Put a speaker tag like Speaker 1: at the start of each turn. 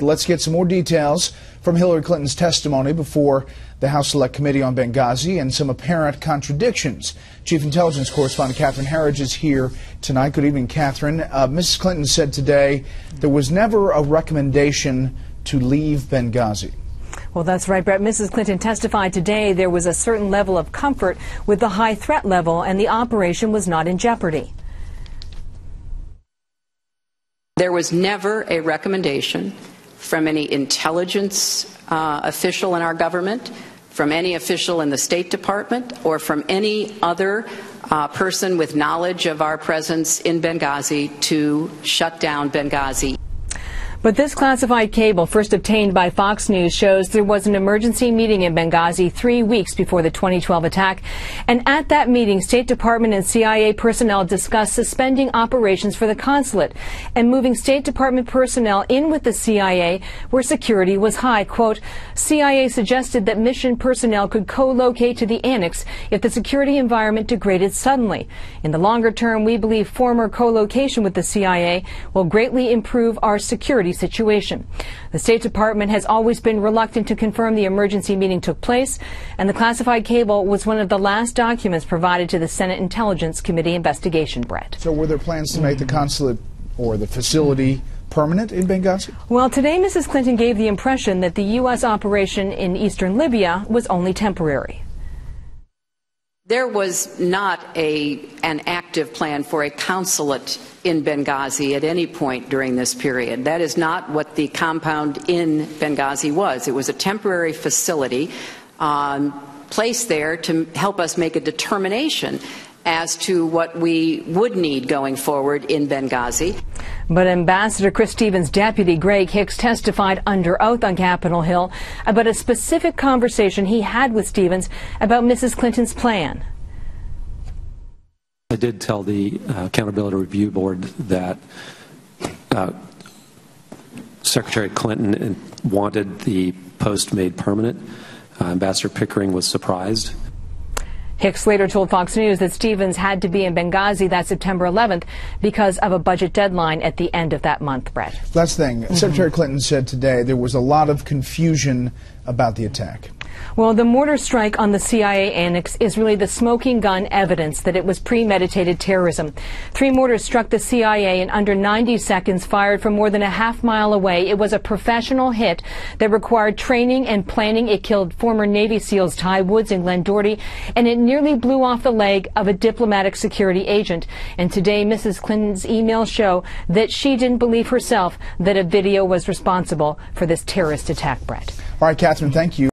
Speaker 1: let's get some more details from Hillary Clinton's testimony before the House Select Committee on Benghazi and some apparent contradictions. Chief Intelligence Correspondent Catherine Herridge is here tonight. Good evening, Catherine. Mrs. Clinton said today there was never a recommendation to leave Benghazi.
Speaker 2: Well, that's right, Bret. Mrs. Clinton testified today there was a certain level of comfort with the high threat level and the operation was not in jeopardy.
Speaker 3: There was never a recommendation from any intelligence official in our government, from any official in the State Department, or from any other person with knowledge of our presence in Benghazi to shut down Benghazi.
Speaker 2: But this classified cable, first obtained by Fox News, shows there was an emergency meeting in Benghazi 3 weeks before the 2012 attack. And at that meeting, State Department and CIA personnel discussed suspending operations for the consulate and moving State Department personnel in with the CIA where security was high. Quote, CIA suggested that mission personnel could co-locate to the annex if the security environment degraded suddenly. In the longer term, we believe former co-location with the CIA will greatly improve our security situation. The State Department has always been reluctant to confirm the emergency meeting took place, and the classified cable was one of the last documents provided to the Senate Intelligence Committee investigation, Bret.
Speaker 1: So were there plans to make the consulate or the facility permanent in Benghazi?
Speaker 2: Well, today Mrs. Clinton gave the impression that the U.S. operation in eastern Libya was only temporary.
Speaker 3: There was not an active plan for a consulate in Benghazi at any point during this period. That is not what the compound in Benghazi was. It was a temporary facility placed there to help us make a determination as to what we would need going forward in Benghazi.
Speaker 2: But Ambassador Chris Stevens' deputy, Greg Hicks, testified under oath on Capitol Hill about a specific conversation he had with Stevens about Mrs. Clinton's plan.
Speaker 4: I did tell the Accountability Review Board that Secretary Clinton wanted the post made permanent. Ambassador Pickering was surprised.
Speaker 2: Hicks later told Fox News that Stevens had to be in Benghazi that September 11th because of a budget deadline at the end of that month, Bret.
Speaker 1: Last thing, Secretary Clinton said today there was a lot of confusion about the attack.
Speaker 2: Well, the mortar strike on the CIA annex is really the smoking gun evidence that it was premeditated terrorism. 3 mortars struck the CIA in under 90 seconds, fired from more than a half-mile away. It was a professional hit that required training and planning. It killed former Navy SEALs Ty Woods and Glenn Doherty, and it nearly blew off the leg of a diplomatic security agent. And today, Mrs. Clinton's emails show that she didn't believe herself that a video was responsible for this terrorist attack, Bret.
Speaker 1: All right, Catherine, thank you.